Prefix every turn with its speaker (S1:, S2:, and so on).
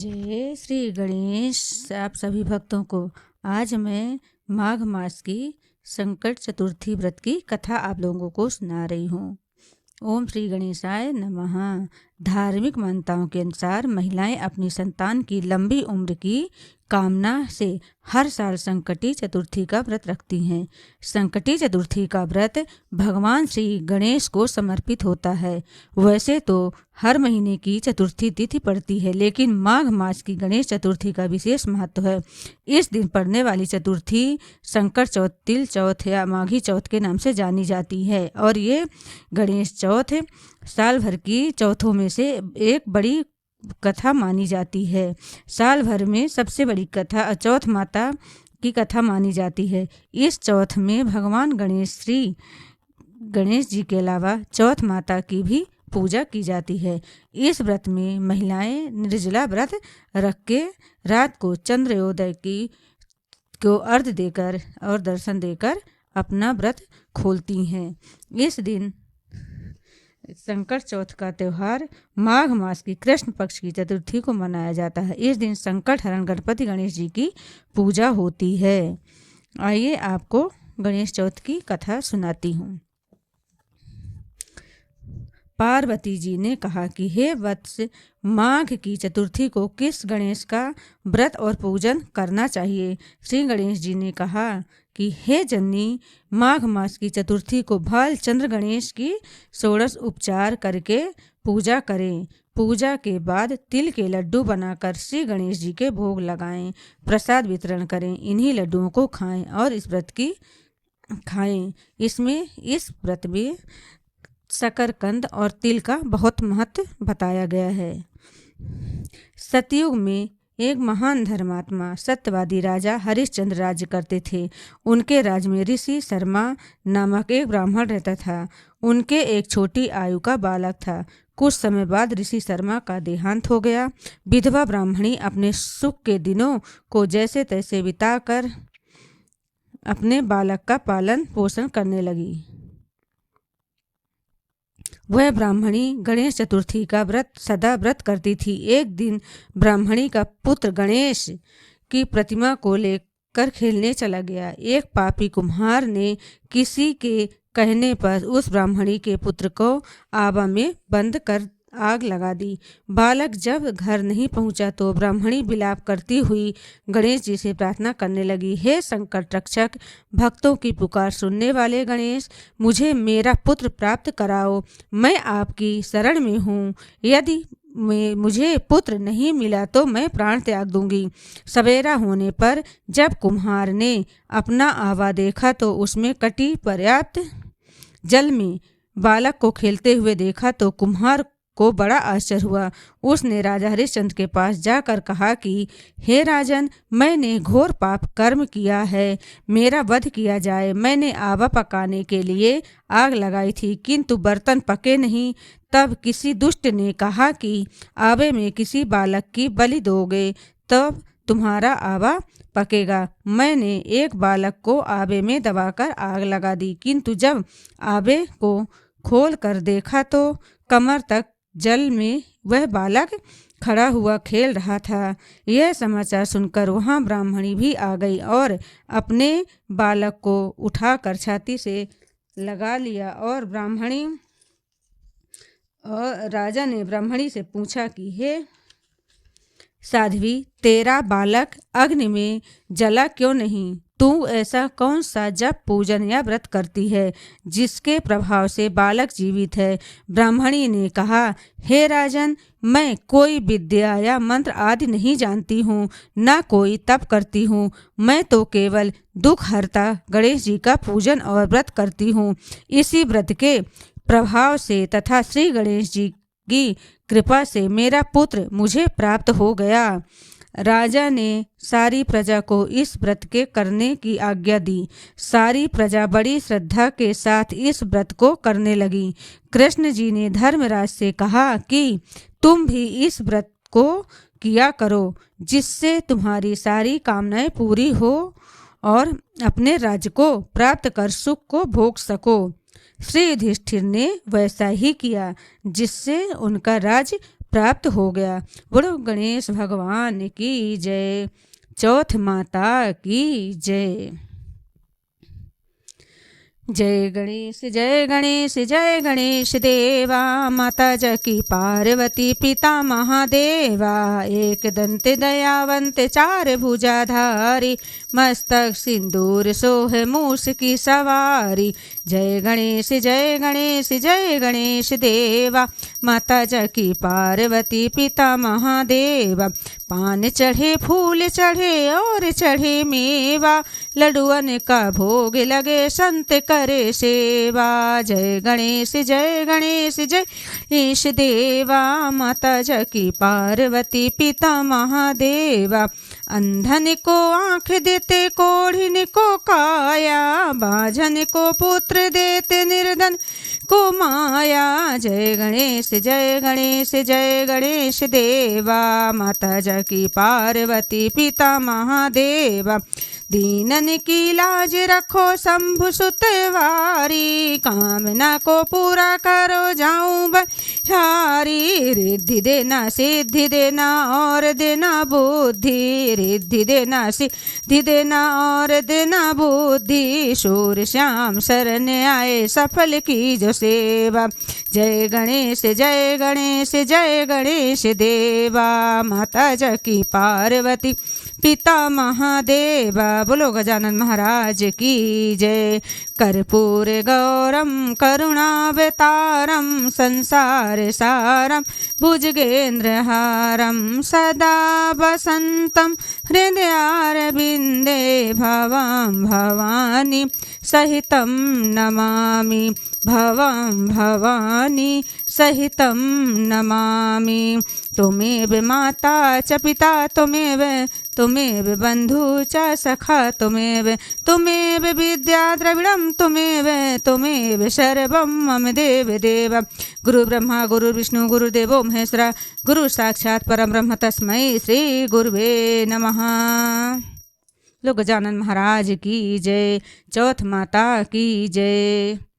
S1: जय श्री गणेश। आप सभी भक्तों को आज मैं माघ मास की संकट चतुर्थी व्रत की कथा आप लोगों को सुना रही हूँ। ओम श्री गणेशाय नमः। धार्मिक मान्यताओं के अनुसार महिलाएं अपनी संतान की लंबी उम्र की कामना से हर साल संकटी चतुर्थी का व्रत रखती हैं। संकटी चतुर्थी का व्रत भगवान श्री गणेश को समर्पित होता है। वैसे तो हर महीने की चतुर्थी तिथि पड़ती है, लेकिन माघ मास की गणेश चतुर्थी का विशेष महत्व है। इस दिन पड़ने वाली चतुर्थी संकट चौथ, तिल चौथ या माघी चौथ के नाम से जानी जाती है और ये गणेश चौथ साल भर की चौथों में से एक बड़ी कथा मानी जाती है। साल भर में सबसे बड़ी कथा चौथ माता की कथा मानी जाती है। इस चौथ में भगवान गणेश जी के अलावा चौथ माता की भी पूजा की जाती है। इस व्रत में महिलाएं निर्जला व्रत रख के रात को चंद्रोदय को अर्घ्य देकर और दर्शन देकर अपना व्रत खोलती हैं। इस दिन संकट चौथ का त्यौहार माघ मास की कृष्ण पक्ष की चतुर्थी को मनाया जाता है। इस दिन संकट हरण गणपति गणेश जी की पूजा होती है। आइए आपको गणेश चौथ की कथा सुनाती हूँ। पार्वती जी ने कहा कि हे वत्स, माघ की चतुर्थी को किस गणेश का व्रत और पूजन करना चाहिए। श्री गणेश जी ने कहा कि हे जननी, माघ मास की चतुर्थी को भालचंद्र गणेश की षोडश उपचार करके पूजा करें। पूजा के बाद तिल के लड्डू बनाकर श्री गणेश जी के भोग लगाएं, प्रसाद वितरण करें। इन्हीं लड्डुओं को खाएं और इस व्रत में शकरकंद और तिल का बहुत महत्व बताया गया है। सतयुग में एक महान धर्मात्मा सत्यवादी राजा हरिश्चंद्र राज्य करते थे। उनके राज्य में ऋषि शर्मा नामक एक ब्राह्मण रहता था। उनके एक छोटी आयु का बालक था। कुछ समय बाद ऋषि शर्मा का देहांत हो गया। विधवा ब्राह्मणी अपने सुख के दिनों को जैसे तैसे बिताकर अपने बालक का पालन पोषण करने लगी। वह ब्राह्मणी गणेश चतुर्थी का सदा व्रत करती थी। एक दिन ब्राह्मणी का पुत्र गणेश की प्रतिमा को लेकर खेलने चला गया। एक पापी कुम्हार ने किसी के कहने पर उस ब्राह्मणी के पुत्र को आवा में बंद कर आग लगा दी। बालक जब घर नहीं पहुंचा तो ब्राह्मणी विलाप करती हुई गणेश जी से प्रार्थना करने लगी। हे संकट रक्षक, भक्तों की पुकार सुनने वाले गणेश, मुझे मेरा पुत्र प्राप्त कराओ। मैं आपकी शरण में हूँ। यदि मुझे पुत्र नहीं मिला तो मैं प्राण त्याग दूंगी। सवेरा होने पर जब कुम्हार ने अपना आवा देखा तो उसमें कटी पर्याप्त जल में बालक को खेलते हुए देखा तो कुम्हार को बड़ा आश्चर्य हुआ। उसने राजा हरिश्चंद्र के पास जाकर कहा कि हे राजन, मैंने घोर पाप कर्म किया है, मेरा वध किया जाए। मैंने आवा पकाने के लिए आग लगाई थी, किंतु बर्तन पके नहीं। तब किसी दुष्ट ने कहा कि आवे में किसी बालक की बलि दोगे तब तुम्हारा आवा पकेगा। मैंने एक बालक को आवे में दबाकर आग लगा दी, किंतु जब आवे को खोल कर देखा तो कमर तक जल में वह बालक खड़ा हुआ खेल रहा था। यह समाचार सुनकर वहां ब्राह्मणी भी आ गई और अपने बालक को उठाकर छाती से लगा लिया और राजा ने ब्राह्मणी से पूछा कि हे साध्वी, तेरा बालक अग्नि में जला क्यों नहीं? तू ऐसा कौन सा जप, पूजन या व्रत करती है जिसके प्रभाव से बालक जीवित है? ब्राह्मणी ने कहा, हे राजन, मैं कोई विद्या या मंत्र आदि नहीं जानती हूँ, न कोई तप करती हूँ। मैं तो केवल दुख हरता गणेश जी का पूजन और व्रत करती हूँ। इसी व्रत के प्रभाव से तथा श्री गणेश जी की कृपा से मेरा पुत्र मुझे प्राप्त हो गया। राजा ने सारी प्रजा को इस व्रत के करने की आज्ञा दी। सारी प्रजा बड़ी श्रद्धा के साथ इस व्रत को करने लगी। कृष्ण जी ने धर्मराज से कहा कि तुम भी इस व्रत को किया करो, जिससे तुम्हारी सारी कामनाएं पूरी हो और अपने राज्य को प्राप्त कर सुख को भोग सको। श्री युधिष्ठिर ने वैसा ही किया, जिससे उनका राज्य प्राप्त हो गया। बोलो गणेश भगवान की जय। चौथ माता की जय। जय गणेश जय गणेश जय गणेश देवा। माता जकी पार्वती पिता महादेवा। एक दंत दयावंत चार भुजाधारी। मस्तक सिंदूर सोह मूस की सवारी। जय गणेश जय गणेश जय गणेश देवा। माता जकी पार्वती पिता महादेवा। पान चढ़े फूल चढ़े और चढ़े मेवा। लड्डुअन का भोग लगे संत करे सेवा। जय गणेश जय गणेश जय गणेश देवा। माता जकी पार्वती पिता महादेवा। अंधन को आँख देते कोढ़िन को काया। बाझन को पुत्र देते निर्धन को माया। जय गणेश जय गणेश जय गणेश देवा। माता जकी पार्वती पिता महादेवा। दीनन की लाज रखो शंभु सुतवारी। कामना को पूरा करो जाऊं बहारी। रिद्धि देना सिद्धि देना और देना बुद्धि। रिद्धि देना सिद्धि देना और देना बुद्धि। शूर श्याम शरण आए सफल की जो सेवा। जय गणेश जय गणेश जय गणेश देवा। माता जकी पार्वती पिता महादेवा। बोलो गजानन महाराज की जय। कर्पूर गौरम करुणावतारम संसार सारम भुजगेन्द्रहारम सदा वसंतम हृदयारविंदे भवां भवानी सहितं नमामि। भवां भवानी सहितं नमामि। त्वमेव माता च पिता त्वमेव बंधु च सखा त्वमेव विद्या द्रविणं त्वमेव सर्वं मम देव देव। गुरु ब्रह्मा गुरु विष्णु गुरुदेवो महेश्वरा। गुरु साक्षात् परम ब्रह्म तस्मै श्री गुरुवे नमः। लोग गजानन महाराज की जय। चौथ माता की जय।